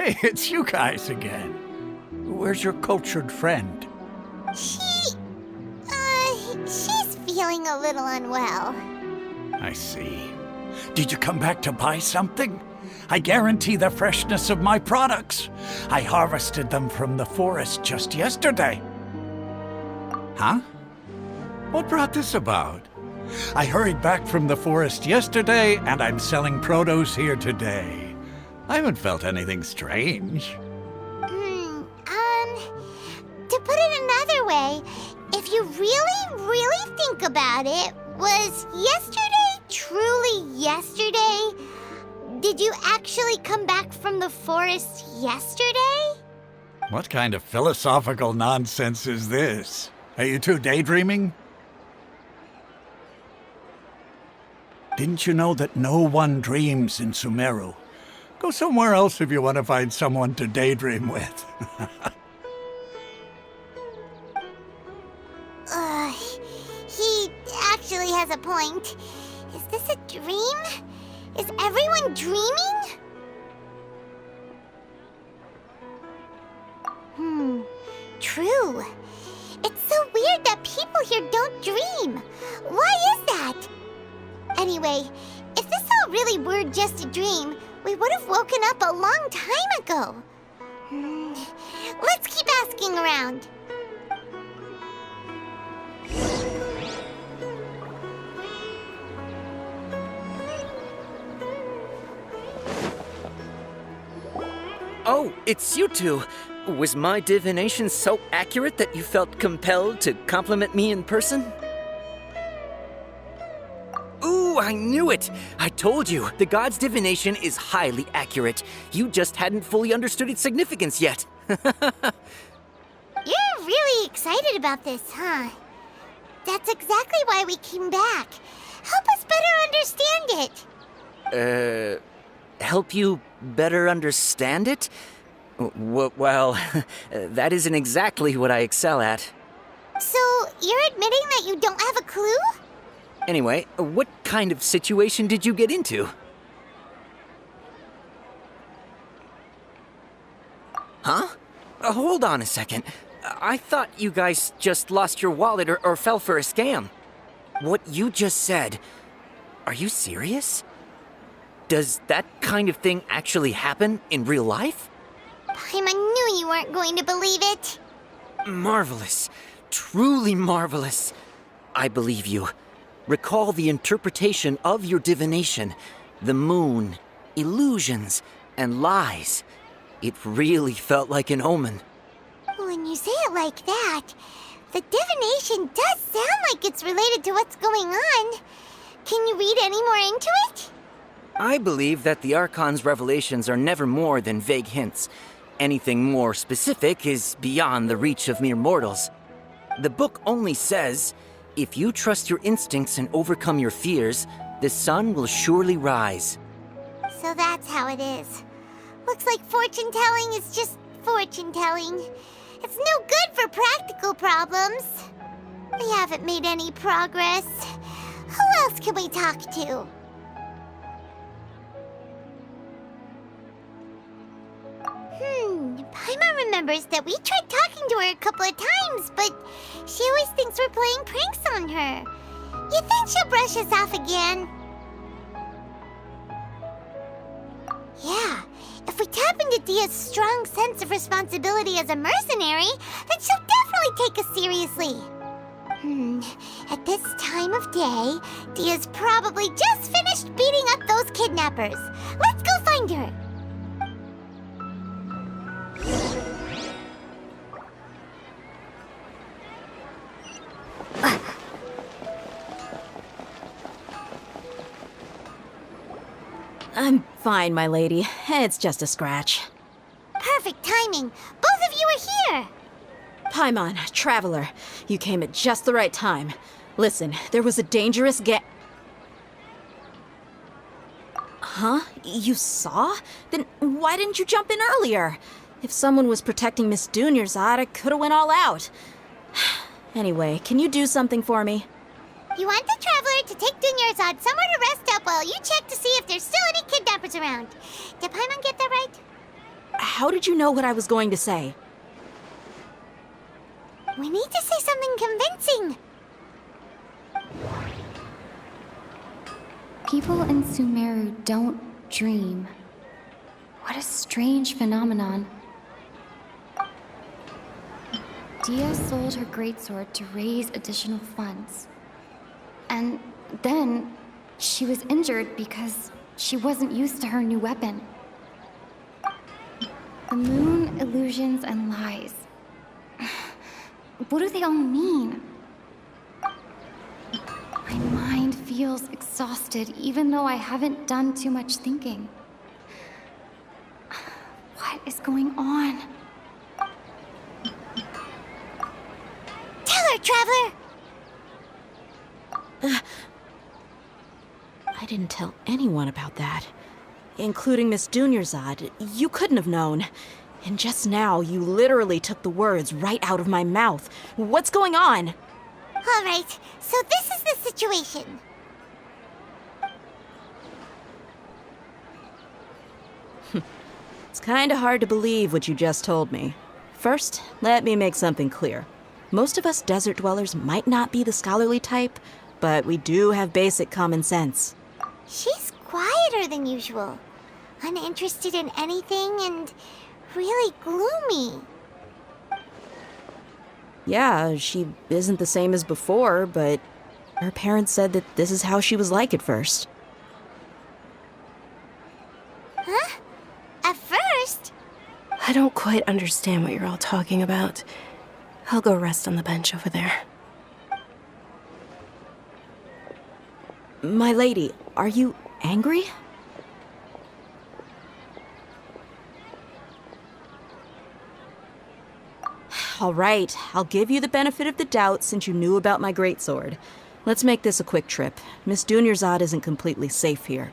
Hey, it's you guys again. Where's your cultured friend? She's feeling a little unwell. I see. Did you come back to buy something? I guarantee the freshness of my products. I harvested them from the forest just yesterday. Huh? What brought this about? I hurried back from the forest yesterday, and I'm selling produce here today. I haven't felt anything strange. To put it another way, if you really think about it, was yesterday truly yesterday? Did you actually come back from the forest yesterday? What kind of philosophical nonsense is this? Are you two daydreaming? Didn't you know that no one dreams in Sumeru? Go somewhere else if you want to find someone to daydream with. He actually has a point. Is this a dream? Is everyone dreaming? True. It's so weird that people here don't dream. Why is that? Anyway, if this all really were just a dream, we would have woken up a long time ago. Let's keep asking around. Oh, it's you two. Was my divination so accurate that you felt compelled to compliment me in person? Ooh, I knew it! I told you, the god's divination is highly accurate. You just hadn't fully understood its significance yet. You're really excited about this, huh? That's exactly why we came back. Help us better understand it. Help you better understand it? Well, that isn't exactly what I excel at. So, you're admitting that you don't have a clue? Anyway, what kind of situation did you get into? Huh? Hold on a second. I thought you guys just lost your wallet or fell for a scam. What you just said, are you serious? Does that kind of thing actually happen in real life? Paimon knew you weren't going to believe it. Marvelous. Truly marvelous. I believe you. Recall the interpretation of your divination, the moon, illusions, and lies. It really felt like an omen. When you say it like that, the divination does sound like it's related to what's going on. Can you read any more into it? I believe that the Archon's revelations are never more than vague hints. Anything more specific is beyond the reach of mere mortals. The book only says, if you trust your instincts and overcome your fears, the sun will surely rise. So that's how it is. Looks like fortune-telling is just fortune-telling. It's no good for practical problems. We haven't made any progress. Who else can we talk to? Paimon remembers that we tried talking to her a couple of times, but she always thinks we're playing pranks on her. You think she'll brush us off again? Yeah, if we tap into Dia's strong sense of responsibility as a mercenary, then she'll definitely take us seriously. At this time of day, Dia's probably just finished beating up those kidnappers. Let's go find her. I'm fine, my lady. It's just a scratch. Perfect timing. Both of you are here. Paimon, traveler, you came at just the right time. Listen, there was a dangerous Huh? You saw? Then why didn't you jump in earlier? If someone was protecting Miss Dunyarzad, I could have went all out. Anyway, can you do something for me? You want the traveler to take Dunyarzad somewhere to rest up while you check to see if there's still any kidnappers around. Did Paimon get that right? how did you know what I was going to say? We need to say something convincing. People in Sumeru don't dream. What a strange phenomenon. Dia sold her greatsword to raise additional funds. And then she was injured because she wasn't used to her new weapon. The moon, illusions, and lies. What do they all mean? My mind feels exhausted even though I haven't done too much thinking. What is going on? Tell her, Traveler! I didn't tell anyone about that. Including Miss Dunyarzad. You couldn't have known. And just now, you literally took the words right out of my mouth. What's going on? All right, so this is the situation. It's kinda hard to believe what you just told me. First, let me make something clear. Most of us desert dwellers might not be the scholarly type, but we do have basic common sense. She's quieter than usual, uninterested in anything, and really gloomy. Yeah, she isn't the same as before, but her parents said that this is how she was like at first. Huh? At first? I don't quite understand what you're all talking about. I'll go rest on the bench over there. My lady, are you angry? All right, I'll give you the benefit of the doubt since you knew about my greatsword. Let's make this a quick trip. Miss Dunyarzad isn't completely safe here.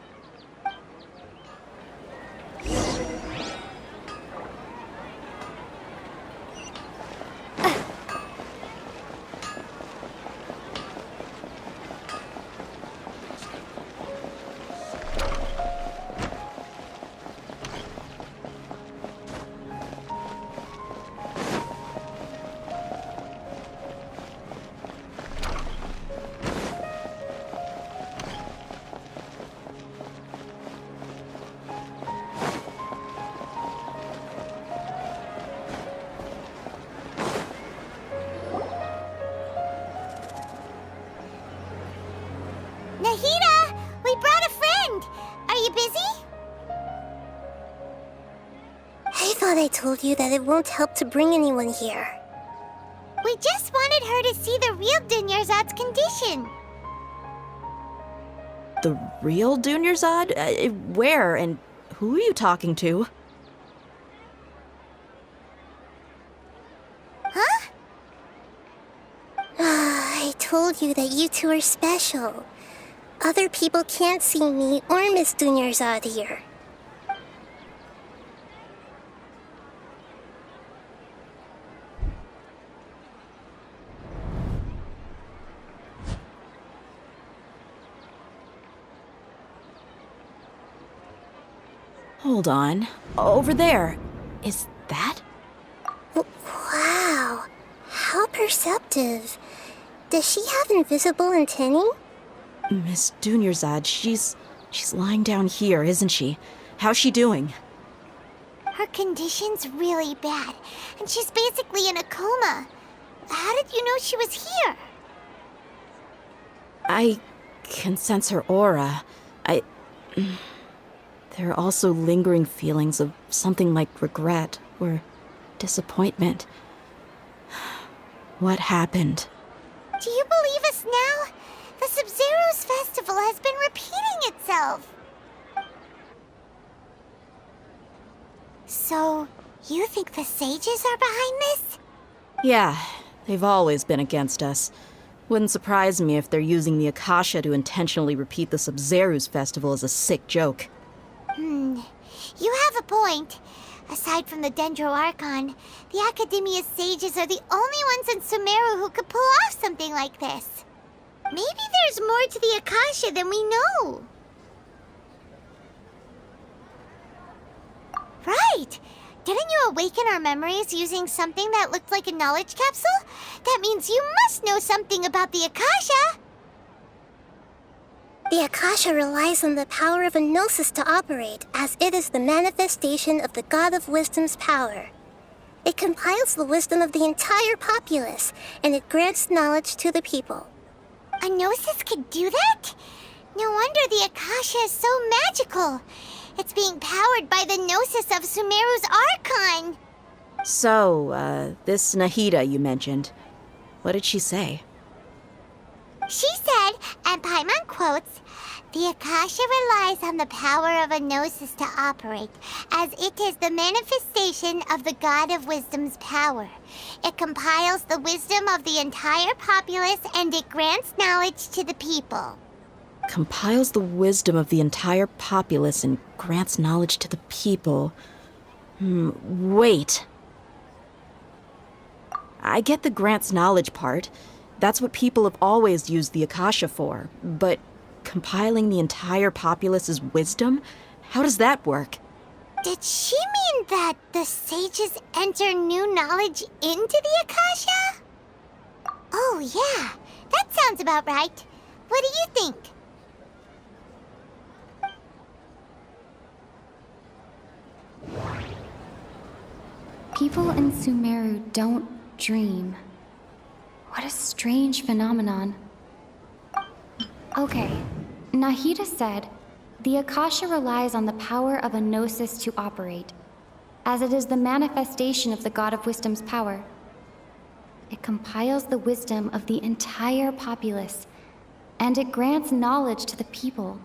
Nahida! We brought a friend! Are you busy? I thought I told you that it won't help to bring anyone here. We just wanted her to see the real Dunyarzad's condition. The real Dunyarzad? Where and who are you talking to? Huh? I told you that you two are special. Other people can't see me or Miss Dunyarzad here. Hold on. Over there. Is that? Wow, how perceptive. Does she have invisible antennae? Miss Dunyarzad, she's lying down here, isn't she? How's she doing? Her condition's really bad, and she's basically in a coma. How did you know she was here? I can sense her aura. There are also lingering feelings of something like regret or disappointment. What happened? Do you believe us now? The Sub-Zero's festival has been repeating itself. So, you think the sages are behind this? Yeah, they've always been against us. Wouldn't surprise me if they're using the Akasha to intentionally repeat the Sub-Zero's festival as a sick joke. You have a point. Aside from the Dendro Archon, the Academia's sages are the only ones in Sumeru who could pull off something like this. Maybe there's more to the Akasha than we know. Right! Didn't you awaken our memories using something that looked like a knowledge capsule? That means you must know something about the Akasha! The Akasha relies on the power of a gnosis to operate, as it is the manifestation of the God of Wisdom's power. It compiles the wisdom of the entire populace, and it grants knowledge to the people. A gnosis could do that? No wonder the Akasha is so magical. It's being powered by the gnosis of Sumeru's Archon. So, this Nahida you mentioned, what did she say? She said, and Paimon quotes, "The Akasha relies on the power of a gnosis to operate, as it is the manifestation of the God of Wisdom's power. It compiles the wisdom of the entire populace and it grants knowledge to the people." Compiles the wisdom of the entire populace and grants knowledge to the people. Wait. I get the grants knowledge part. That's what people have always used the Akasha for. But compiling the entire populace's wisdom? How does that work? Did she mean that the sages enter new knowledge into the Akasha? Oh yeah, that sounds about right. What do you think? People in Sumeru don't dream. What a strange phenomenon. Okay, Nahida said, the Akasha relies on the power of a gnosis to operate, as it is the manifestation of the God of Wisdom's power. It compiles the wisdom of the entire populace, and it grants knowledge to the people.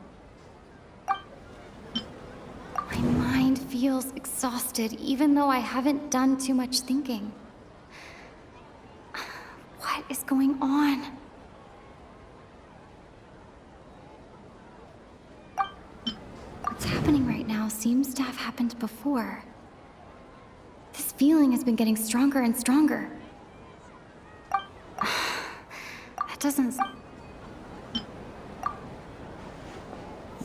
My mind feels exhausted, even though I haven't done too much thinking. What is going on? What's happening right now seems to have happened before. This feeling has been getting stronger and stronger. That doesn't...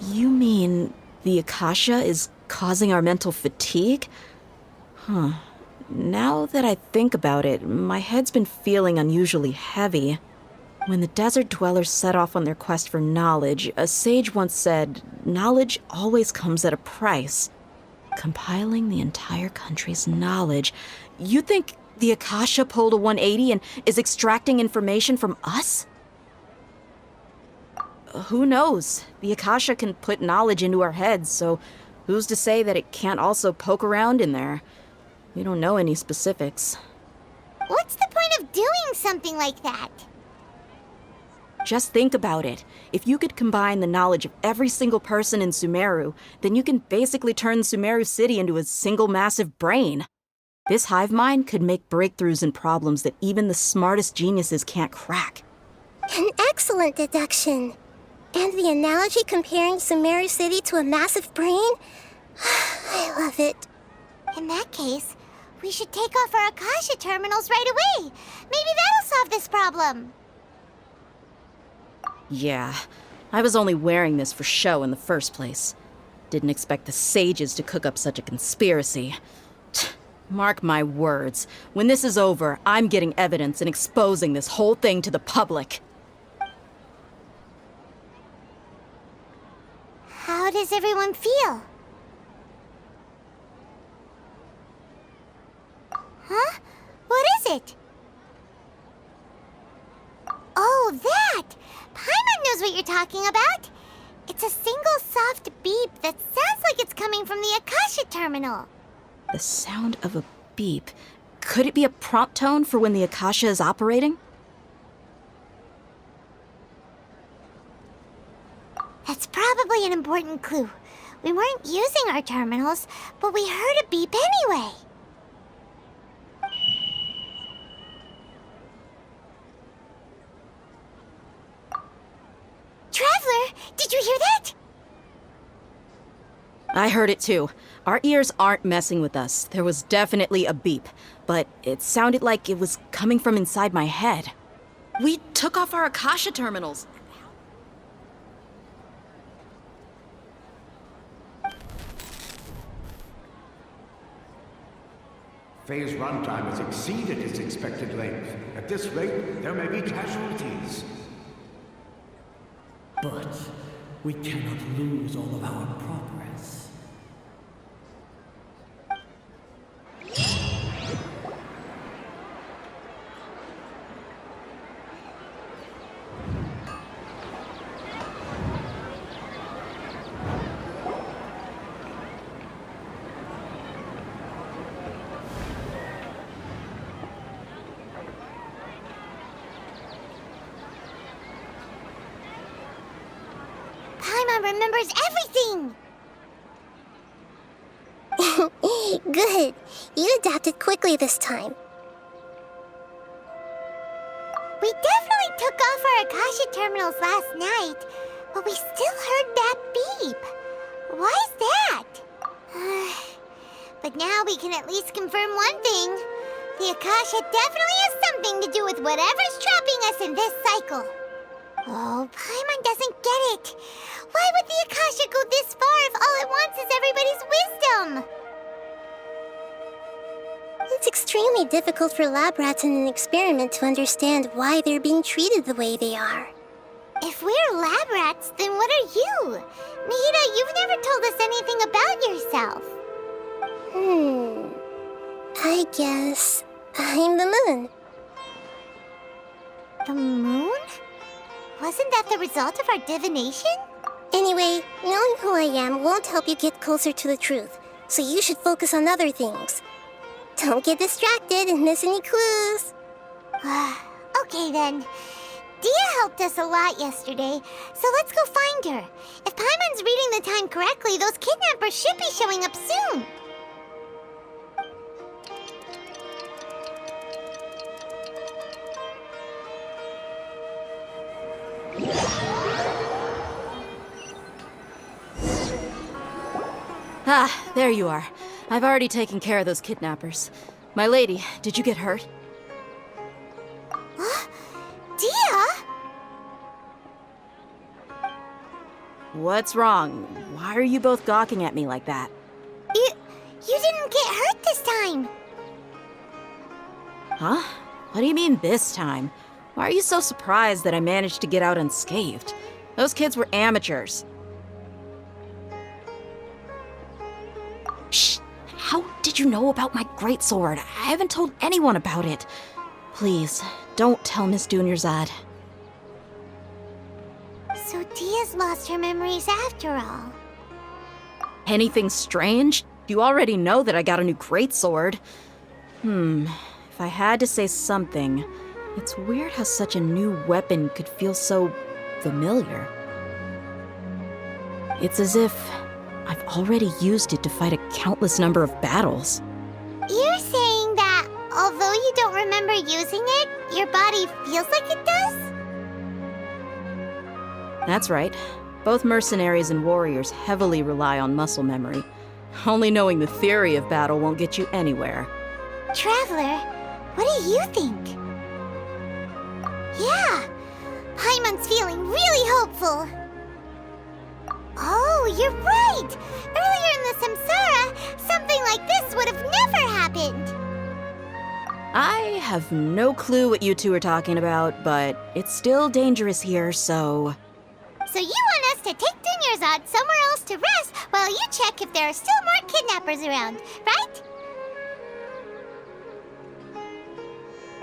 You mean the Akasha is causing our mental fatigue? Huh. Now that I think about it, my head's been feeling unusually heavy. When the desert dwellers set off on their quest for knowledge, a sage once said, knowledge always comes at a price. Compiling the entire country's knowledge. You think the Akasha pulled a 180 and is extracting information from us? Who knows? The Akasha can put knowledge into our heads, so who's to say that it can't also poke around in there? We don't know any specifics. What's the point of doing something like that? Just think about it. If you could combine the knowledge of every single person in Sumeru, then you can basically turn Sumeru City into a single massive brain. This hive mind could make breakthroughs in problems that even the smartest geniuses can't crack. An excellent deduction. And the analogy comparing Sumeru City to a massive brain? I love it. In that case, we should take off our Akasha terminals right away. Maybe that'll solve this problem. Yeah, I was only wearing this for show in the first place. Didn't expect the sages to cook up such a conspiracy. Mark my words, when this is over, I'm getting evidence and exposing this whole thing to the public. How does everyone feel? Huh? What is it? Oh, that! Paimon knows what you're talking about. It's a single soft beep that sounds like it's coming from the Akasha terminal. The sound of a beep. Could it be a prompt tone for when the Akasha is operating? That's probably an important clue. We weren't using our terminals, but we heard a beep anyway. Traveler, did you hear that? I heard it too. Our ears aren't messing with us. There was definitely a beep, but it sounded like it was coming from inside my head. We took off our Akasha terminals. Phase runtime has exceeded its expected length. At this rate, there may be casualties. But we cannot lose all of our progress. Paimon remembers everything! Good. You adapted quickly this time. We definitely took off our Akasha terminals last night, but we still heard that beep. Why's that? But now we can at least confirm one thing. The Akasha definitely has something to do with whatever's trapping us in this cycle. Oh, Paimon doesn't get it. Why would the Akasha go this far if all it wants is everybody's wisdom? It's extremely difficult for lab rats in an experiment to understand why they're being treated the way they are. If we're lab rats, then what are you? Nahida, you've never told us anything about yourself. I guess I'm the moon. The moon? Wasn't that the result of our divination? Anyway, knowing who I am won't help you get closer to the truth, so you should focus on other things. Don't get distracted and miss any clues. Okay then. Dia helped us a lot yesterday, so let's go find her. If Paimon's reading the time correctly, those kidnappers should be showing up soon. Ah, there you are. I've already taken care of those kidnappers. My lady, did you get hurt? Dia? What's wrong? Why are you both gawking at me like that? You didn't get hurt this time. Huh? What do you mean this time? Why are you so surprised that I managed to get out unscathed? Those kids were amateurs. Shh! How did you know about my greatsword? I haven't told anyone about it. Please, don't tell Miss Dunyarzad. So Dia's lost her memories after all. Anything strange? You already know that I got a new greatsword. If I had to say something, it's weird how such a new weapon could feel so familiar. It's as if I've already used it to fight a countless number of battles. You're saying that although you don't remember using it, your body feels like it does? That's right. Both mercenaries and warriors heavily rely on muscle memory. Only knowing the theory of battle won't get you anywhere. Traveler, what do you think? Yeah, Paimon's feeling really hopeful. Oh, you're right! Earlier in the Samsara, something like this would have never happened! I have no clue what you two are talking about, but it's still dangerous here, so... So you want us to take Dunyarzad somewhere else to rest while you check if there are still more kidnappers around, right?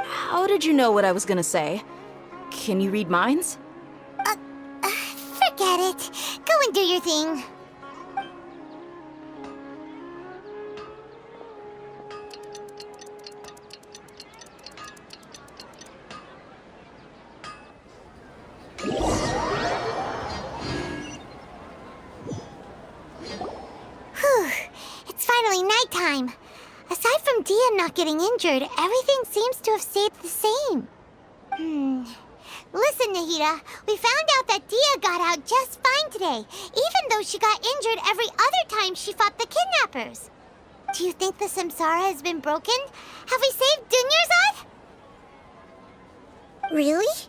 How did you know what I was gonna say? Can you read minds? Forget it. Go and do your thing. Whew. It's finally nighttime. Aside from Dia not getting injured, everything seems to have stayed the same. Listen, Nahida, we found out that Dia got out just fine today, even though she got injured every other time she fought the kidnappers. Do you think the Samsara has been broken? Have we saved Dunyarzad? Really?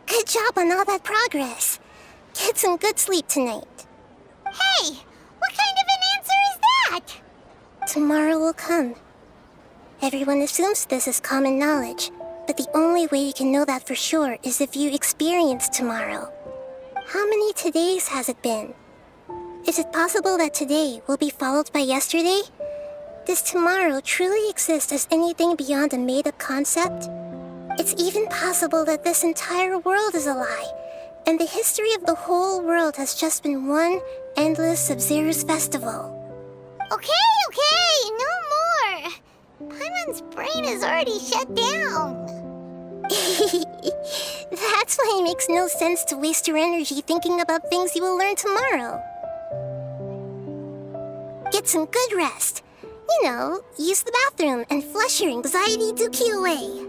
Good job on all that progress. Get some good sleep tonight. Hey, what kind of an answer is that? Tomorrow will come. Everyone assumes this is common knowledge, but the only way you can know that for sure is if you experience tomorrow. How many todays has it been? Is it possible that today will be followed by yesterday? Does tomorrow truly exist as anything beyond a made-up concept? It's even possible that this entire world is a lie, and the history of the whole world has just been one endless Sub-Zero's festival. Okay, no more. Paimon's brain is already shut down. That's why it makes no sense to waste your energy thinking about things you will learn tomorrow. Get some good rest. You know, use the bathroom and flush your anxiety dookie away.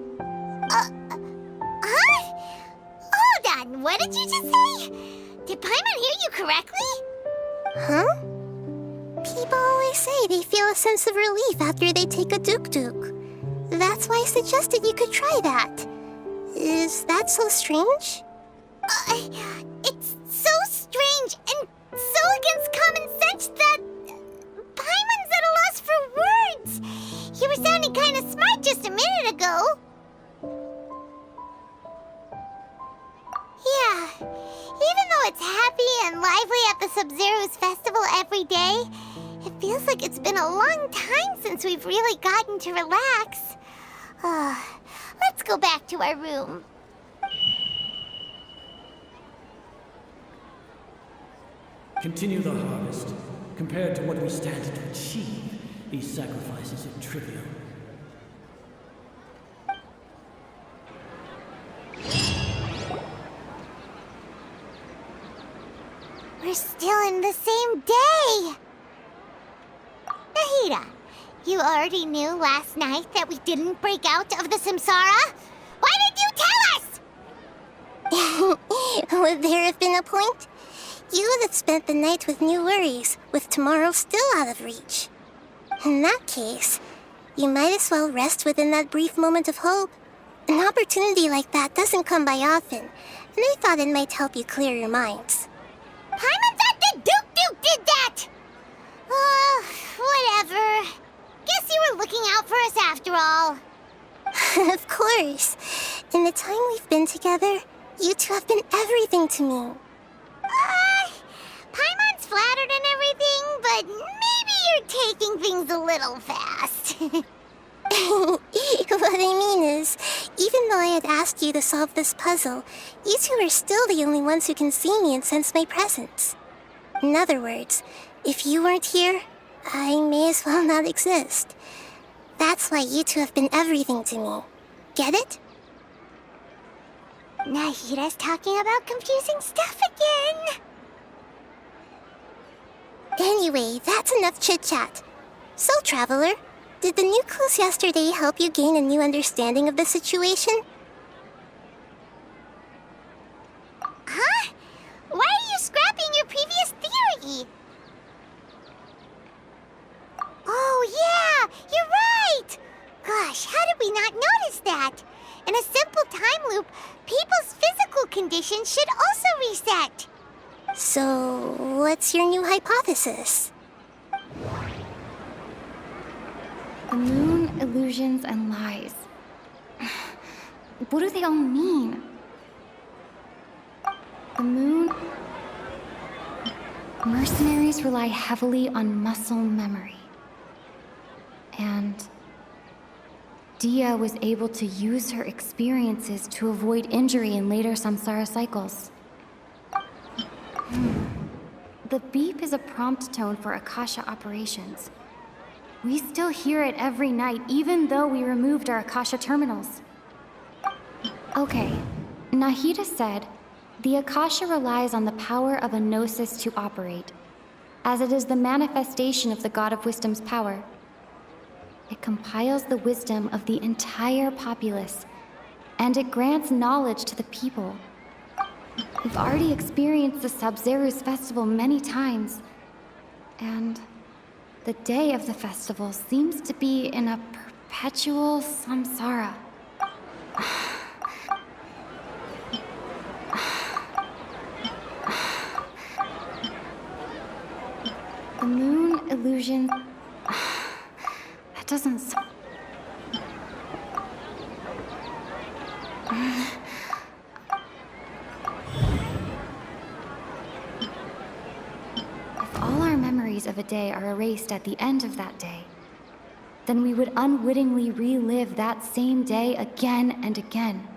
Huh? Hold on, what did you just say? Did Paimon hear you correctly? Huh? People always say they feel a sense of relief after they take a duk-duk. That's why I suggested you could try that. Is that so strange? It's so strange and so against common sense that Paimon's at a loss for words. You were sounding kind of smart just a minute ago. Yeah, even though it's happy and lively at the Sub-Zero's festival every day, it feels like it's been a long time since we've really gotten to relax. Let's go back to our room. Continue the harvest. Compared to what we stand to achieve, these sacrifices are trivial. We're still in the same day! Nahida, you already knew last night that we didn't break out of the samsara? Why did you tell us? Would there have been a point? You would have spent the night with new worries, with tomorrow still out of reach. In that case, you might as well rest within that brief moment of hope. An opportunity like that doesn't come by often, and I thought it might help you clear your minds. Paimon thought the Duke did that! Whatever. Guess you were looking out for us after all. Of course. In the time we've been together, you two have been everything to me. Paimon's flattered and everything, but maybe you're taking things a little fast. What I mean is, even though I had asked you to solve this puzzle, you two are still the only ones who can see me and sense my presence. In other words, if you weren't here, I may as well not exist. That's why you two have been everything to me. Get it? Nahida's talking about confusing stuff again. Anyway, that's enough chit-chat. So, Traveler, did the new clues yesterday help you gain a new understanding of the situation? Huh? Why are you scrapping your previous theory? Oh, yeah, you're right! Gosh, how did we not notice that? In a simple time loop, people's physical conditions should also reset. So, what's your new hypothesis? The moon, illusions, and lies. What do they all mean? The moon... Mercenaries rely heavily on muscle memory. And... Dia was able to use her experiences to avoid injury in later samsara cycles. The beep is a prompt tone for Akasha operations. We still hear it every night, even though we removed our Akasha terminals. Okay, Nahida said, the Akasha relies on the power of a gnosis to operate, as it is the manifestation of the God of Wisdom's power. It compiles the wisdom of the entire populace, and it grants knowledge to the people. We've already experienced the Sub-Zero's festival many times, and the day of the festival seems to be in a perpetual samsara. The moon illusion... That doesn't... If all our memories of a day are erased at the end of that day, then we would unwittingly relive that same day again and again.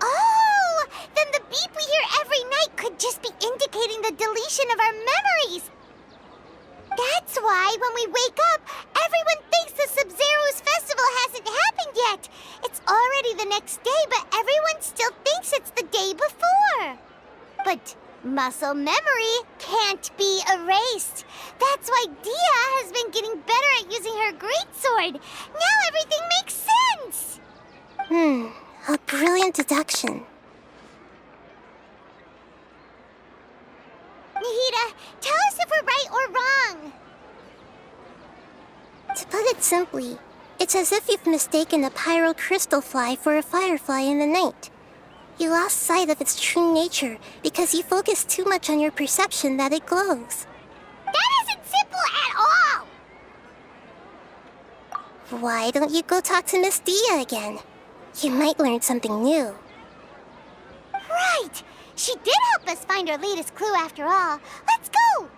Oh! Then the beep we hear every night could just be indicating the deletion of our memories! That's why when we wake up, everyone thinks the Sub-Zero's festival hasn't happened yet. It's already the next day, but everyone still thinks it's the day before. But muscle memory can't be erased. That's why Dia has been getting better at using her greatsword. Now everything makes sense. A brilliant deduction. Nahida, tell us if we're right or wrong. To put it simply, it's as if you've mistaken a pyro crystal fly for a firefly in the night. You lost sight of its true nature because you focused too much on your perception that it glows. That isn't simple at all. Why don't you go talk to Miss Dia again? You might learn something new. Right. She did help us find our latest clue after all. Let's go.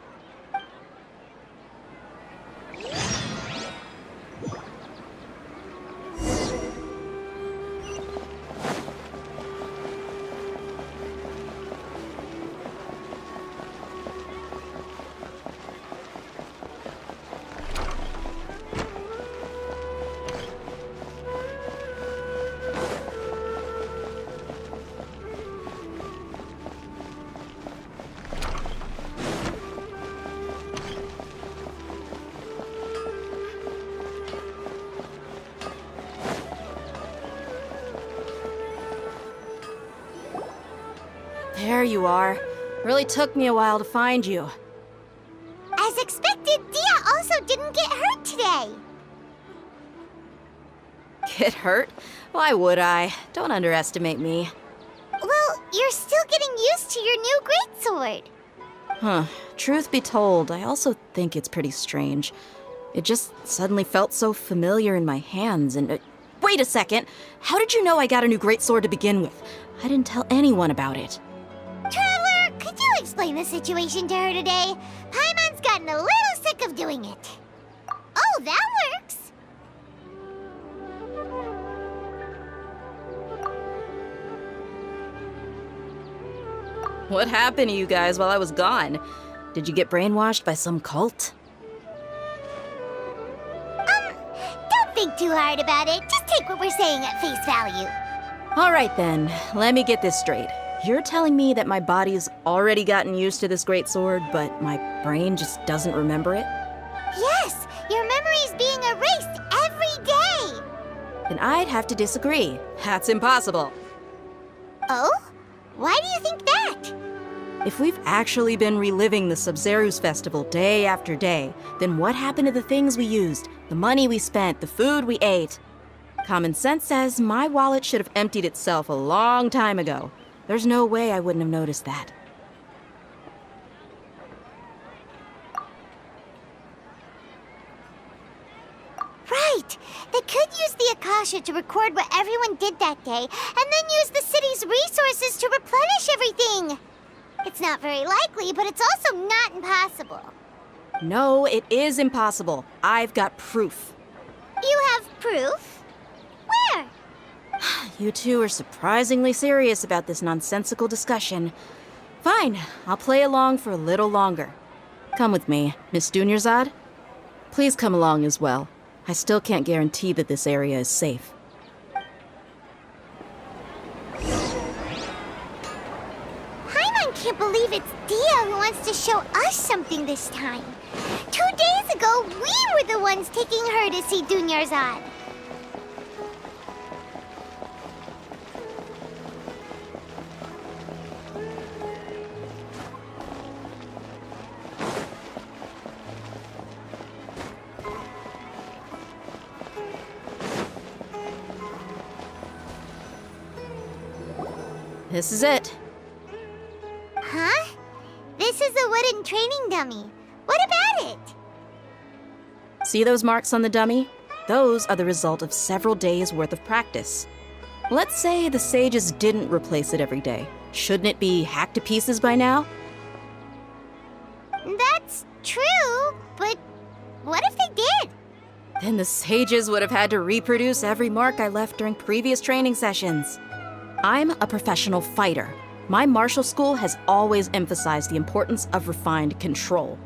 There you are. Really took me a while to find you. As expected, Dia also didn't get hurt today. Get hurt? Why would I? Don't underestimate me. Well, you're still getting used to your new greatsword. Huh. Truth be told, I also think it's pretty strange. It just suddenly felt so familiar in my hands and... wait a second! How did you know I got a new greatsword to begin with? I didn't tell anyone about it. Traveler, could you explain the situation to her today? Paimon's gotten a little sick of doing it. Oh, that works. What happened to you guys while I was gone? Did you get brainwashed by some cult? Don't think too hard about it. Just take what we're saying at face value. All right then, let me get this straight. You're telling me that my body's already gotten used to this greatsword, but my brain just doesn't remember it? Yes, your memory's being erased every day. Then I'd have to disagree. That's impossible. Oh? Why do you think that? If we've actually been reliving the Sub-Zero's festival day after day, then what happened to the things we used, the money we spent, the food we ate? Common sense says my wallet should have emptied itself a long time ago. There's no way I wouldn't have noticed that. Right! They could use the Akasha to record what everyone did that day, and then use the city's resources to replenish everything! It's not very likely, but it's also not impossible. No, it is impossible. I've got proof. You have proof? Where? You two are surprisingly serious about this nonsensical discussion. Fine, I'll play along for a little longer. Come with me, Miss Dunyarzad. Please come along as well. I still can't guarantee that this area is safe. Paimon can't believe it's Dia who wants to show us something this time. 2 days ago, we were the ones taking her to see Dunyarzad. This is it. dummy. What about it? See those marks on the dummy? Those are the result of several days' worth of practice. Let's say the sages didn't replace it every day. Shouldn't it be hacked to pieces by now? That's true, but what if they did? Then the sages would have had to reproduce every mark I left during previous training sessions. I'm a professional fighter. My martial school has always emphasized the importance of refined control.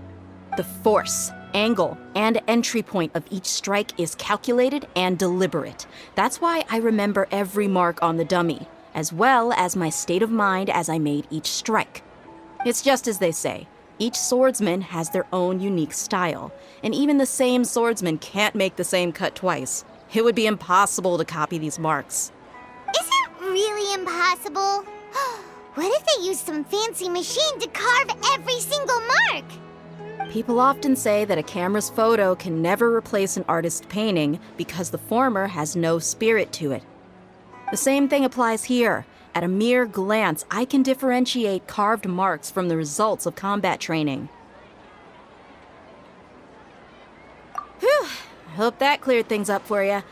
The force, angle, and entry point of each strike is calculated and deliberate. That's why I remember every mark on the dummy, as well as my state of mind as I made each strike. It's just as they say, each swordsman has their own unique style, and even the same swordsman can't make the same cut twice. It would be impossible to copy these marks. Is it really impossible? What if they used some fancy machine to carve every single mark? People often say that a camera's photo can never replace an artist's painting because the former has no spirit to it. The same thing applies here. At a mere glance, I can differentiate carved marks from the results of combat training. Whew, I hope that cleared things up for you.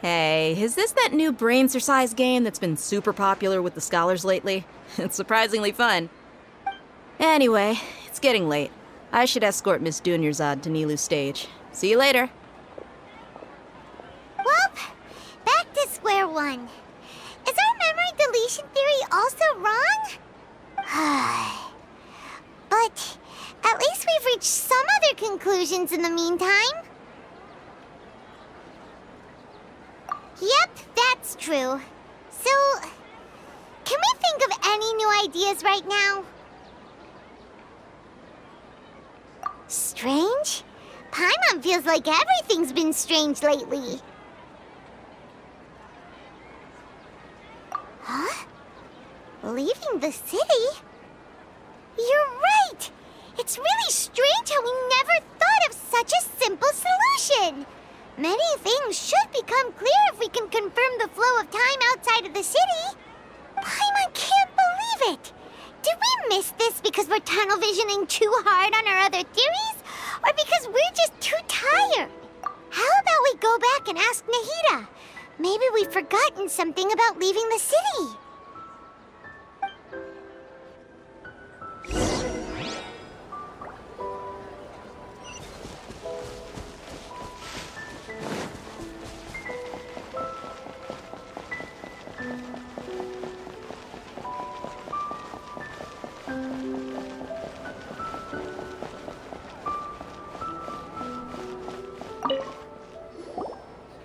Hey, is this that new brain exercise game that's been super popular with the scholars lately? It's surprisingly fun. Anyway, it's getting late. I should escort Miss Dunyarzad to Nilu's stage. See you later. Well, back to square one. Is our memory deletion theory also wrong? But at least we've reached some other conclusions in the meantime. Yep, that's true. So, can we think of any new ideas right now? Strange? Paimon feels like everything's been strange lately. Huh? Leaving the city? You're right! It's really strange how we never thought of such a simple solution! Many things should become clear if we can confirm the flow of time outside of the city. Paimon can't believe it! Did we miss this because we're tunnel visioning too hard on our other theories? Or because we're just too tired? How about we go back and ask Nahida? Maybe we've forgotten something about leaving the city.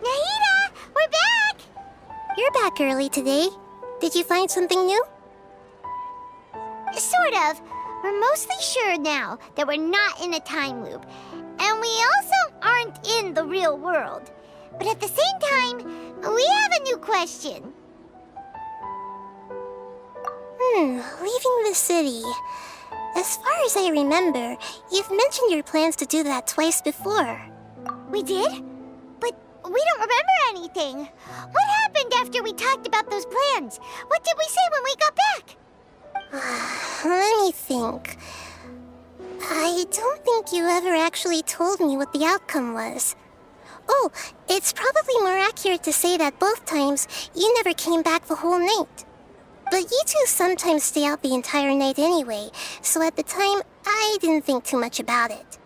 Nahida, we're back! You're back early today. Did you find something new? Sort of. We're mostly sure now that we're not in a time loop. And we also aren't in the real world. But at the same time, we have a new question. Leaving the city. As far as I remember, you've mentioned your plans to do that twice before. We did? But we don't remember anything. What happened after we talked about those plans? What did we say when we got back? Let me think. I don't think you ever actually told me what the outcome was. Oh, it's probably more accurate to say that both times you never came back the whole night. But you two sometimes stay out the entire night anyway, so at the time, I didn't think too much about it.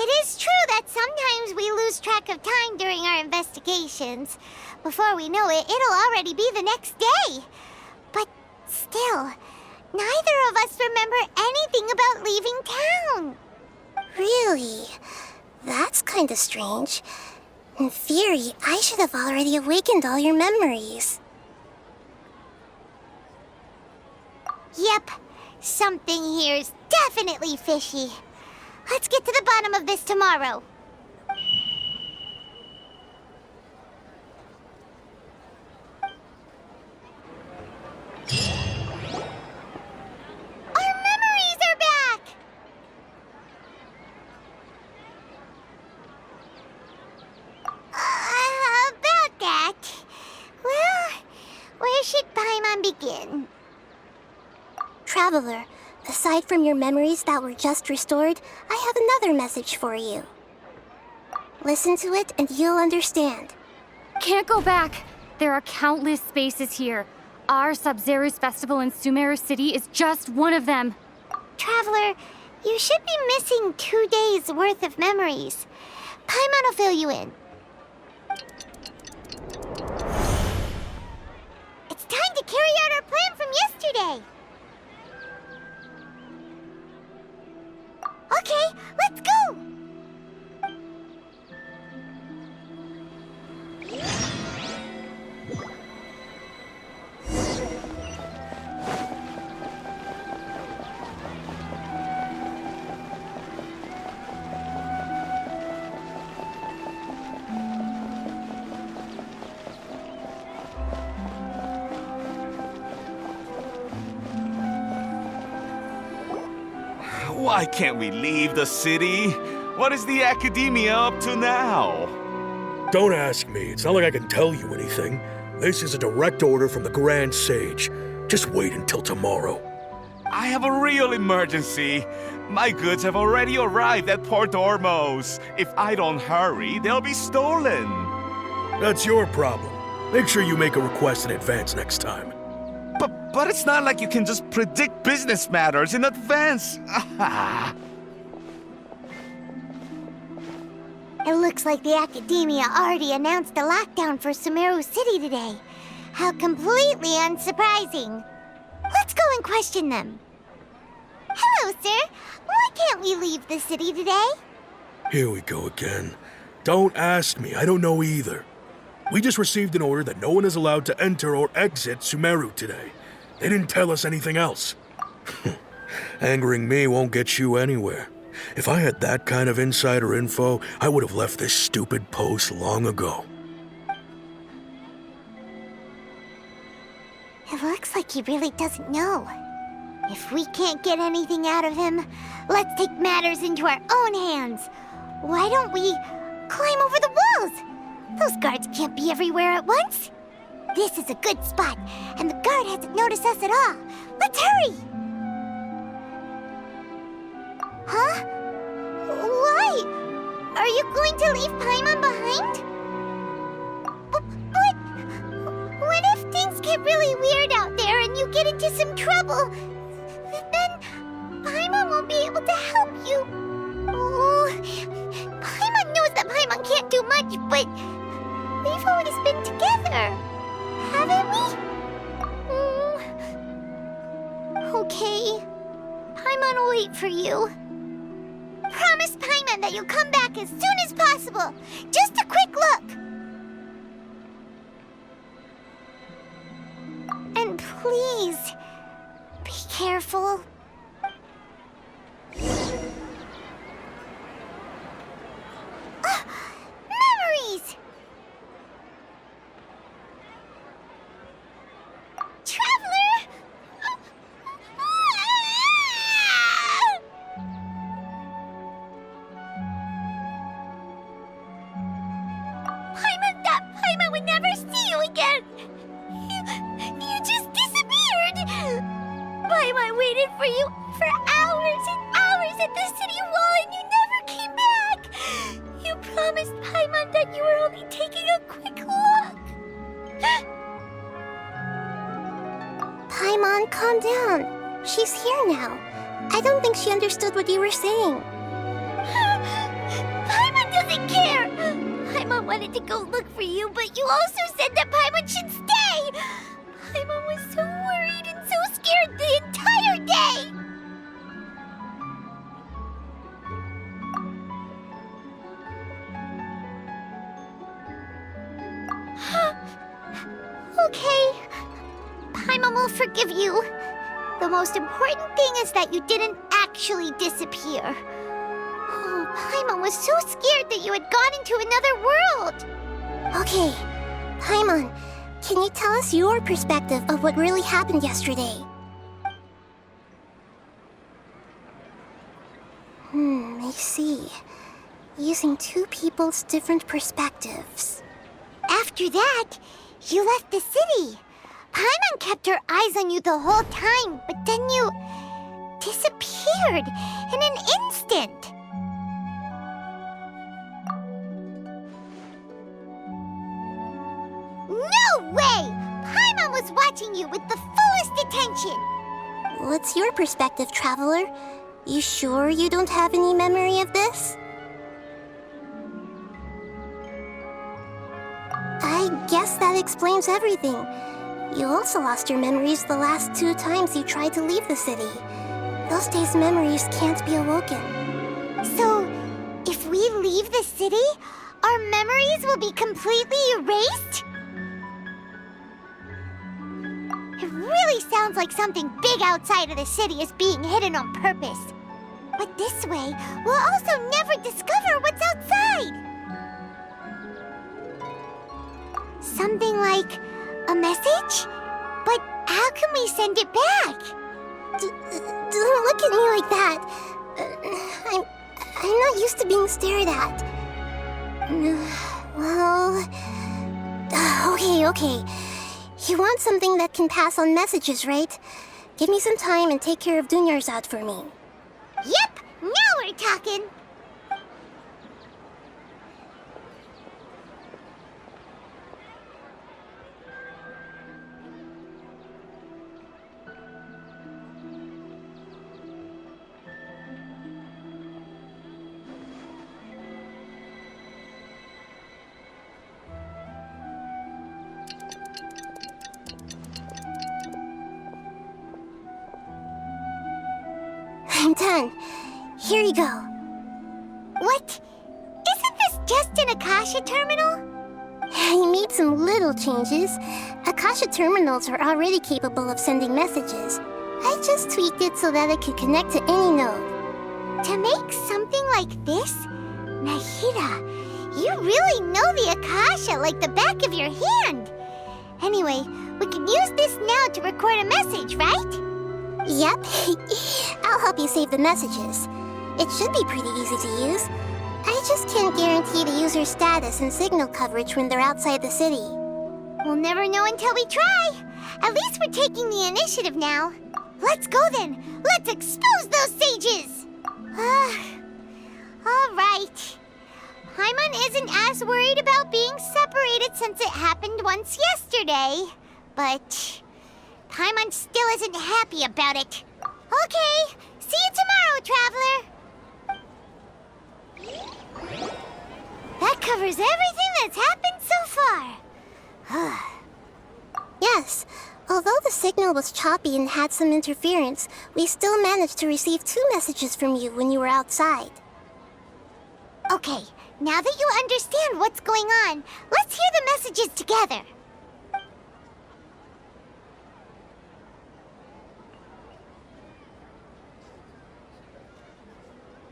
It is true that sometimes we lose track of time during our investigations. Before we know it, it'll already be the next day. But still, neither of us remember anything about leaving town. Really? That's kinda strange. In theory, I should have already awakened all your memories. Yep, something here's definitely fishy. Let's get to the bottom of this tomorrow. Our memories are back! About that. Well, where should Paimon begin? Traveler, aside from your memories that were just restored, I have another message for you. Listen to it and you'll understand. Can't go back. There are countless spaces here. Our Sub-Zero's festival in Sumeru City is just one of them. Traveler, you should be missing 2 days worth of memories. Paimon will fill you in. It's time to carry out our plan from yesterday. Okay, let's go! Why can't we leave the city? What is the academia up to now? Don't ask me. It's not like I can tell you anything. This is a direct order from the Grand Sage. Just wait until tomorrow. I have a real emergency. My goods have already arrived at Port Ormos. If I don't hurry, they'll be stolen. That's your problem. Make sure you make a request in advance next time. But it's not like you can just predict business matters in advance. It looks like the Academia already announced a lockdown for Sumeru City today. How completely unsurprising. Let's go and question them. Hello, sir. Why can't we leave the city today? Here we go again. Don't ask me. I don't know either. We just received an order that no one is allowed to enter or exit Sumeru today. They didn't tell us anything else. Angering me won't get you anywhere. If I had that kind of insider info, I would have left this stupid post long ago. It looks like he really doesn't know. If we can't get anything out of him, let's take matters into our own hands. Why don't we climb over the walls? Those guards can't be everywhere at once. This is a good spot, and the guard hasn't noticed us at all. Let's hurry! Huh? Why? Are you going to leave Paimon behind? But what if things get really weird out there and you get into some trouble? Then Paimon won't be able to help you. Oh, Paimon knows that Paimon can't do much, but we've always been together, haven't we? Okay. Paimon will wait for you. Promise Paimon that you'll come back as soon as possible. Just a quick look. And please, be careful. Memories! Traveler! Paimon would never see you again! You just disappeared! Paimon waited for you for hours and hours at the city wall and you never came back! You promised Paimon that you were only taking a quick look! Paimon, calm down. She's here now. I don't think she understood what you were saying. Paimon doesn't care! Paimon wanted to go look for you, but you also said that Paimon should stay! Paimon was so worried and so scared the entire day! Okay. Paimon will forgive you. The most important thing is that you didn't actually disappear. Oh, Paimon was so scared that you had gone into another world. Okay, Paimon, can you tell us your perspective of what really happened yesterday? I see. Using two people's different perspectives. After that, you left the city. Paimon kept her eyes on you the whole time, but then you disappeared in an instant. No way! Paimon was watching you with the fullest attention. What's your perspective, Traveler? You sure you don't have any memory of this? I guess that explains everything. You also lost your memories the last 2 times you tried to leave the city. Those days' memories can't be awoken. So, if we leave the city, our memories will be completely erased? It really sounds like something big outside of the city is being hidden on purpose. But this way, we'll also never discover what's outside. Something like a message? But how can we send it back? Don't look at me like that. I'm not used to being stared at. Well... Okay. You want something that can pass on messages, right? Give me some time and take care of Dunyarzad for me. Yep, now we're talking. I'm done. Here you go. What? Isn't this just an Akasha terminal? I made some little changes. Akasha terminals are already capable of sending messages. I just tweaked it so that it could connect to any node. To make something like this? Nahida, you really know the Akasha like the back of your hand. Anyway, we can use this now to record a message, right? Yep. I'll help you save the messages. It should be pretty easy to use. I just can't guarantee the user's status and signal coverage when they're outside the city. We'll never know until we try. At least we're taking the initiative now. Let's go then. Let's expose those sages. All right. Paimon isn't as worried about being separated since it happened once yesterday. But Paimon still isn't happy about it. Okay, see you tomorrow, Traveler. That covers everything that's happened so far. Yes, although the signal was choppy and had some interference, we still managed to receive 2 messages from you when you were outside. Okay, now that you understand what's going on, let's hear the messages together.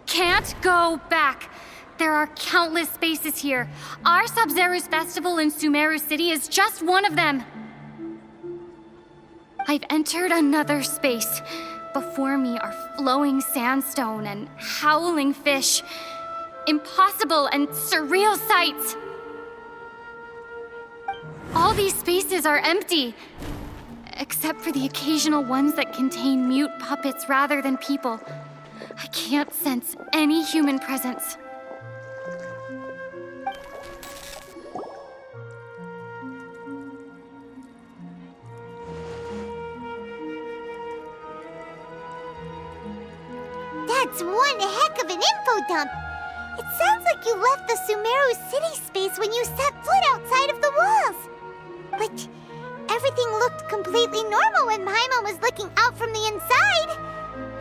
Can't go back. There are countless spaces here. Our Sub-Zero's festival in Sumeru City is just one of them. I've entered another space. Before me are flowing sandstone and howling fish. Impossible and surreal sights. All these spaces are empty, except for the occasional ones that contain mute puppets rather than people. I can't sense any human presence. That's one heck of an info dump. It sounds like you left the Sumeru city space when you set foot outside of the walls. But everything looked completely normal when Paimon was looking out from the inside.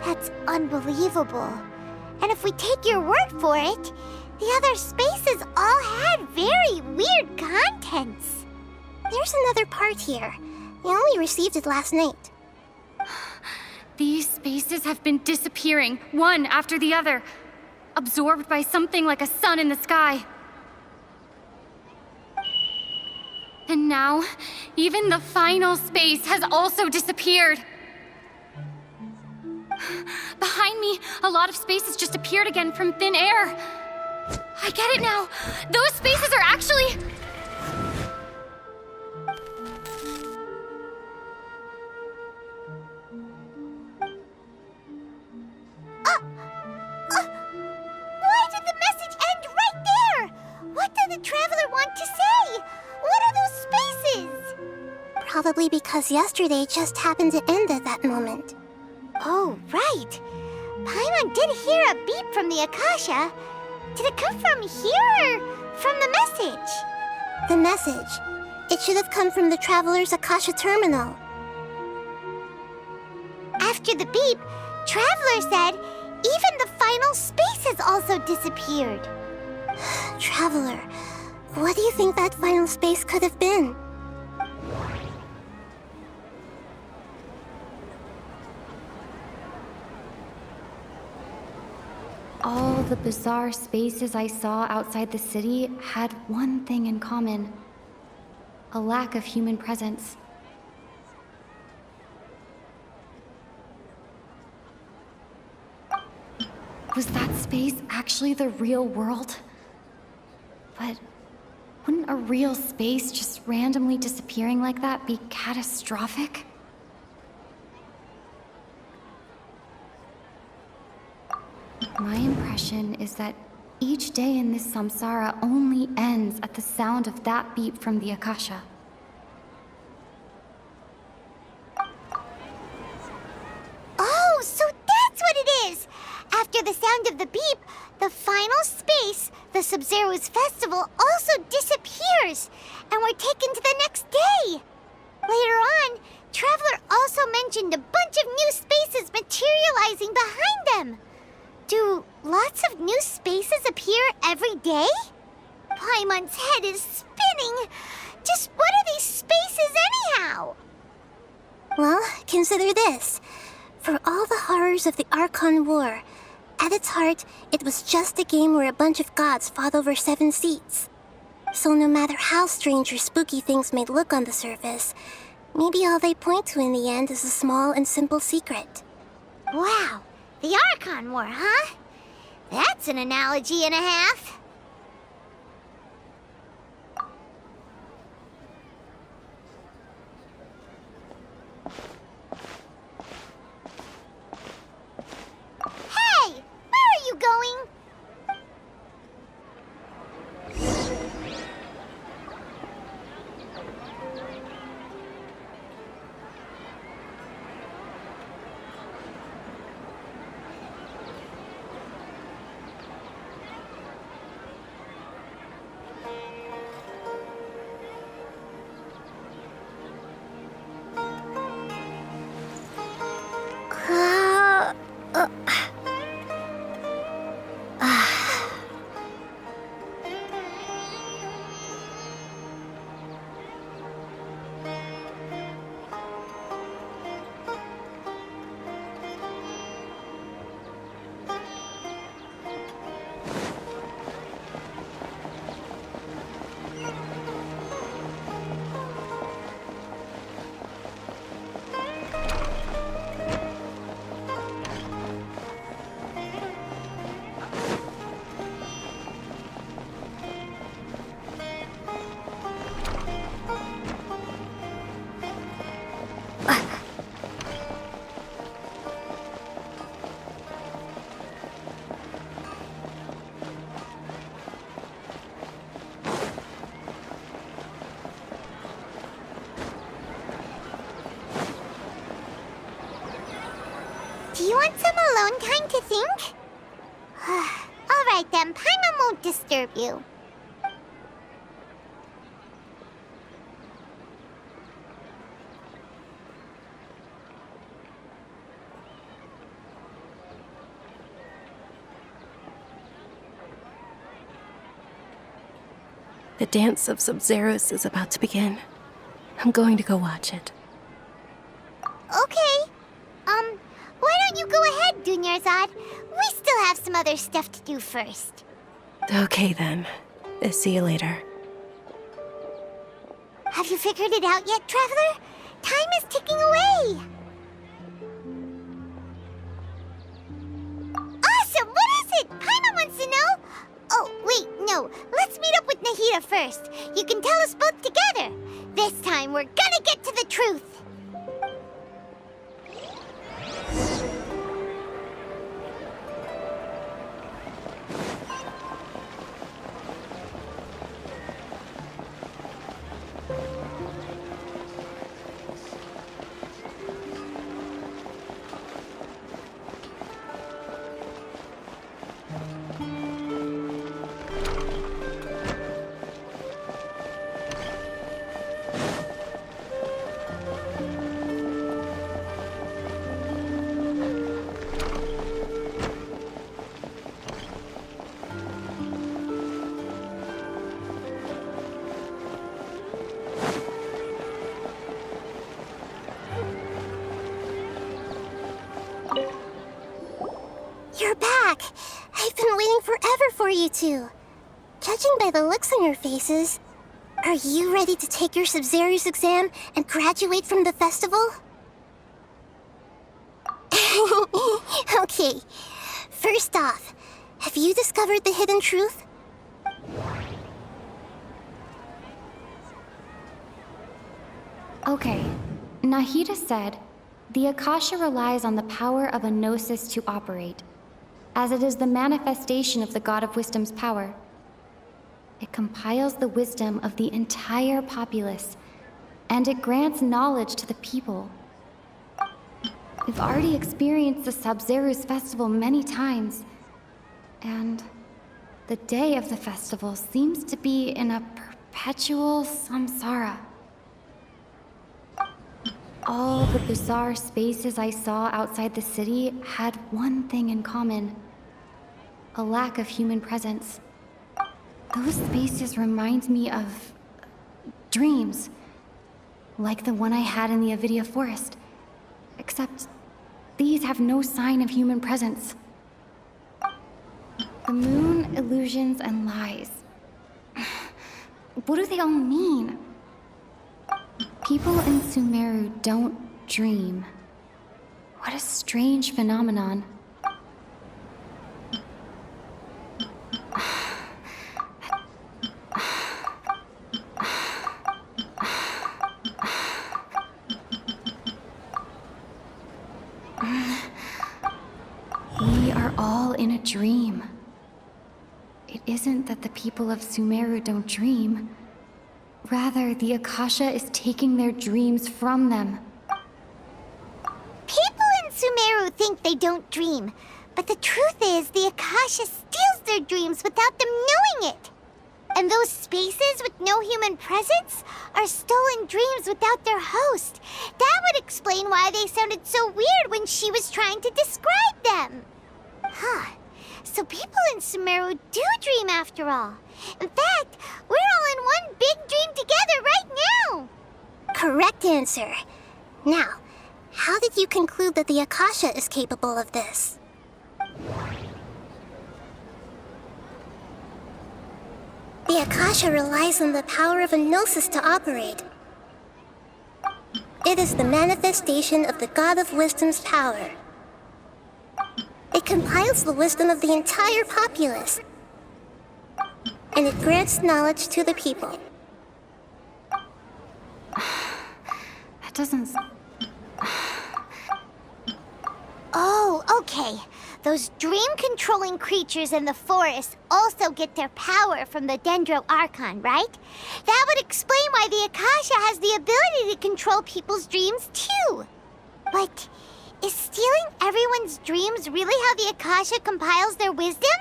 That's unbelievable. And if we take your word for it, the other spaces all had very weird contents. There's another part here. We only received it last night. These spaces have been disappearing, one after the other, absorbed by something like a sun in the sky. And now, even the final space has also disappeared. Behind me, a lot of spaces just appeared again from thin air. I get it now. Those spaces are actually... Probably because yesterday just happened to end at that moment. Oh, right. Paimon did hear a beep from the Akasha. Did it come from here or from the message? The message. It should have come from the Traveler's Akasha terminal. After the beep, Traveler said even the final space has also disappeared. Traveler, what do you think that final space could have been? All the bizarre spaces I saw outside the city had one thing in common: a lack of human presence. Was that space actually the real world? But wouldn't a real space just randomly disappearing like that be catastrophic? My impression is that each day in this samsara only ends at the sound of that beep from the Akasha. Oh, so that's what it is! After the sound of the beep, the final space, the Sub-Zero's festival, also disappears, and we're taken to the next day. Later on, Traveler also mentioned a bunch of new spaces materializing behind them. Do lots of new spaces appear every day? Paimon's head is spinning. Just what are these spaces anyhow? Well, consider this. For all the horrors of the Archon War, at its heart, it was just a game where a bunch of gods fought over 7 seats. So no matter how strange or spooky things may look on the surface, maybe all they point to in the end is a small and simple secret. Wow, the Archon War, huh? That's an analogy and a half. Hey, where are you going? Do you want some alone time to think? All right then, Paimon won't disturb you. The dance of Sub-Zeros is about to begin. I'm going to go watch it. Okay. Why don't you go ahead, Dunyarzad? We still have some other stuff to do first. Okay then. See you later. Have you figured it out yet, Traveler? Time is ticking away. Awesome! What is it? Paimon wants to know. Oh, wait, no. Let's meet up with Nahida first. You can tell us both together. This time, we're gonna get to the truth. you two. Judging by the looks on your faces, are you ready to take your Sub-Zero's exam and graduate from the festival? Okay. First off, have you discovered the hidden truth? Okay, Nahida said, the Akasha relies on the power of a gnosis to operate, as it is the manifestation of the God of Wisdom's power. It compiles the wisdom of the entire populace, and it grants knowledge to the people. We've already experienced the Sub-Zero's festival many times, and the day of the festival seems to be in a perpetual samsara. All the bizarre spaces I saw outside the city had one thing in common: a lack of human presence. Those spaces remind me of dreams, like the one I had in the Avidia forest, except these have no sign of human presence. The moon, illusions, and lies. What do they all mean? People in Sumeru don't dream. What a strange phenomenon. We are all in a dream. It isn't that the people of Sumeru don't dream. Rather, the Akasha is taking their dreams from them. People in Sumeru think they don't dream, but the truth is the Akasha steals their dreams without them knowing it. And those spaces with no human presence are stolen dreams without their host. That would explain why they sounded so weird when she was trying to describe them. Huh. So people in Sumeru do dream after all. In fact, we're all in one big dream together right now. Correct answer. Now, how did you conclude that the Akasha is capable of this? The Akasha relies on the power of a gnosis to operate. It is the manifestation of the God of Wisdom's power. It compiles the wisdom of the entire populace, and it grants knowledge to the people. That doesn't... Oh, okay. Those dream-controlling creatures in the forest also get their power from the Dendro Archon, right? That would explain why the Akasha has the ability to control people's dreams, too. But is stealing everyone's dreams really how the Akasha compiles their wisdom?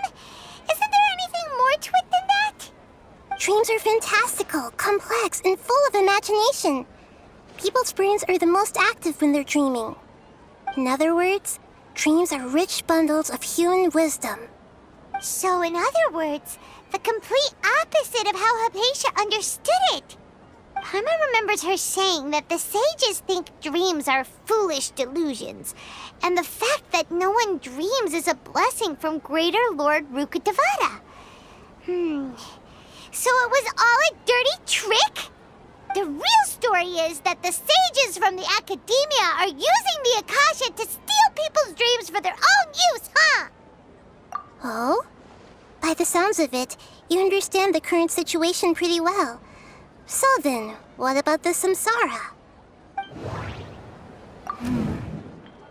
Isn't there anything more to it than that? Dreams are fantastical, complex, and full of imagination. People's brains are the most active when they're dreaming. In other words, dreams are rich bundles of human wisdom. So in other words, the complete opposite of how Hypatia understood it. Paimon remembers her saying that the sages think dreams are foolish delusions, and the fact that no one dreams is a blessing from Greater Lord Rukkhadevata. So it was all a dirty trick? The real story is that the sages from the academia are using the Akasha to steal people's dreams for their own use, huh? Oh? By the sounds of it, you understand the current situation pretty well. So then, what about the samsara?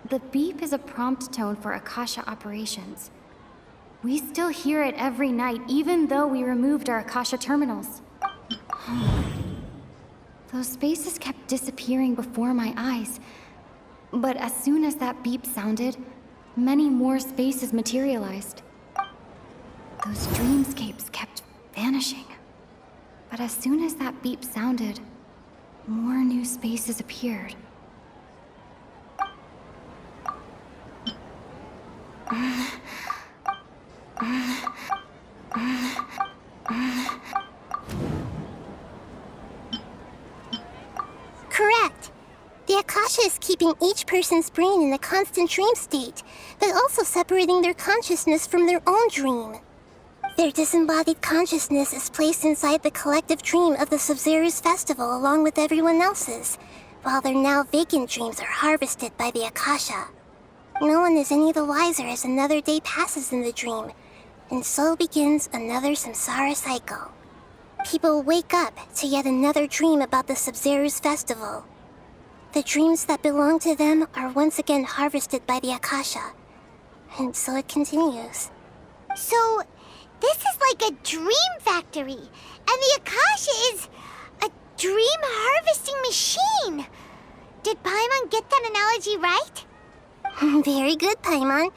The beep is a prompt tone for Akasha operations. We still hear it every night, even though we removed our Akasha terminals. Those spaces kept disappearing before my eyes. But as soon as that beep sounded, many more spaces materialized. Those dreamscapes kept vanishing. But as soon as that beep sounded, more new spaces appeared. Correct. The Akasha is keeping each person's brain in a constant dream state, but also separating their consciousness from their own dream. Their disembodied consciousness is placed inside the collective dream of the Sub-Zero's festival along with everyone else's, while their now vacant dreams are harvested by the Akasha. No one is any the wiser as another day passes in the dream, and so begins another samsara cycle. People wake up to yet another dream about the Sub-Zero's festival. The dreams that belong to them are once again harvested by the Akasha, and so it continues. So, this is like a dream factory, and the Akasha is a dream harvesting machine. Did Paimon get that analogy right? Very good, Paimon.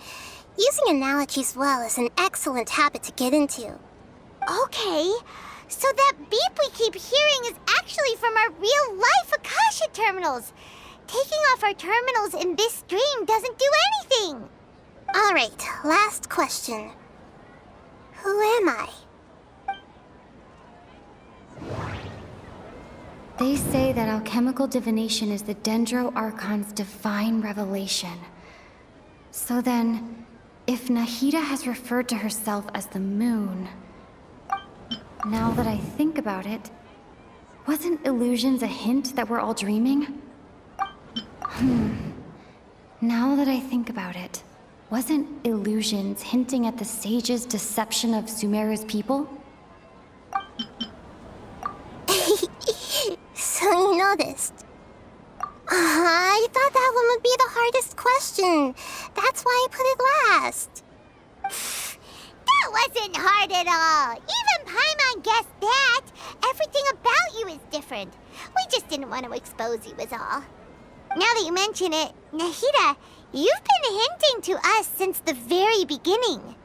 Using analogies well is an excellent habit to get into. Okay, so that beep we keep hearing is actually from our real-life Akasha terminals. Taking off our terminals in this dream doesn't do anything. All right, last question. Who am I? They say that alchemical divination is the Dendro Archon's divine revelation. So then, if Nahida has referred to herself as the moon... Now that I think about it, wasn't illusions a hint that we're all dreaming? Now that I think about it, wasn't illusions hinting at the sage's deception of Sumeru's people? So you noticed. I thought that one would be the hardest question. That's why I put it last. That wasn't hard at all. Even Paimon guessed that. Everything about you is different. We just didn't want to expose you is all. Now that you mention it, Nahida, you've been hinting to us since the very beginning.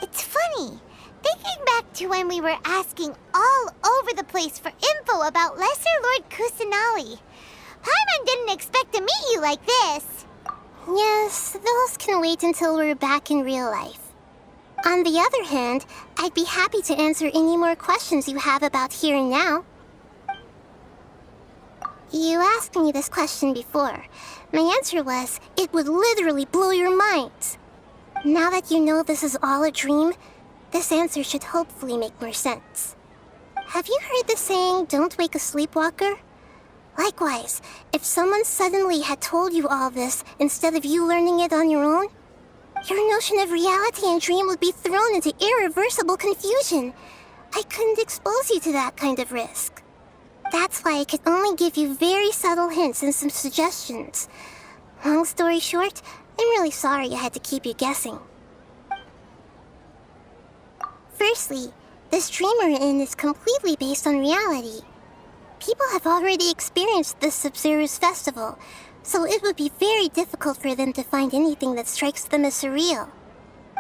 It's funny, thinking back to when we were asking all over the place for info about Lesser Lord Kusanali. Paimon didn't expect to meet you like this. Yes, those can wait until we're back in real life. On the other hand, I'd be happy to answer any more questions you have about here and now. You asked me this question before. My answer was, it would literally blow your minds. Now that you know this is all a dream, this answer should hopefully make more sense. Have you heard the saying, don't wake a sleepwalker? Likewise, if someone suddenly had told you all this instead of you learning it on your own, your notion of reality and dream would be thrown into irreversible confusion. I couldn't expose you to that kind of risk. That's why I could only give you very subtle hints and some suggestions. Long story short, I'm really sorry I had to keep you guessing. Firstly, this dream we're in is completely based on reality. People have already experienced the Sub-Zero's festival, so it would be very difficult for them to find anything that strikes them as surreal.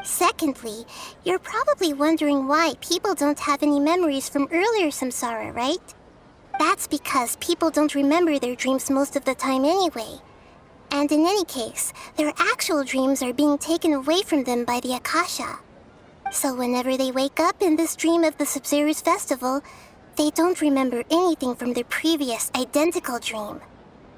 Secondly, you're probably wondering why people don't have any memories from earlier samsara, right? That's because people don't remember their dreams most of the time anyway. And in any case, their actual dreams are being taken away from them by the Akasha. So whenever they wake up in this dream of the Sub-Zero's festival, they don't remember anything from their previous identical dream.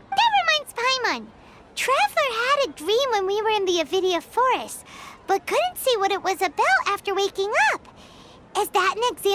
That reminds Paimon. Traveler had a dream when we were in the Avidia Forest, but couldn't see what it was about after waking up. Is that an example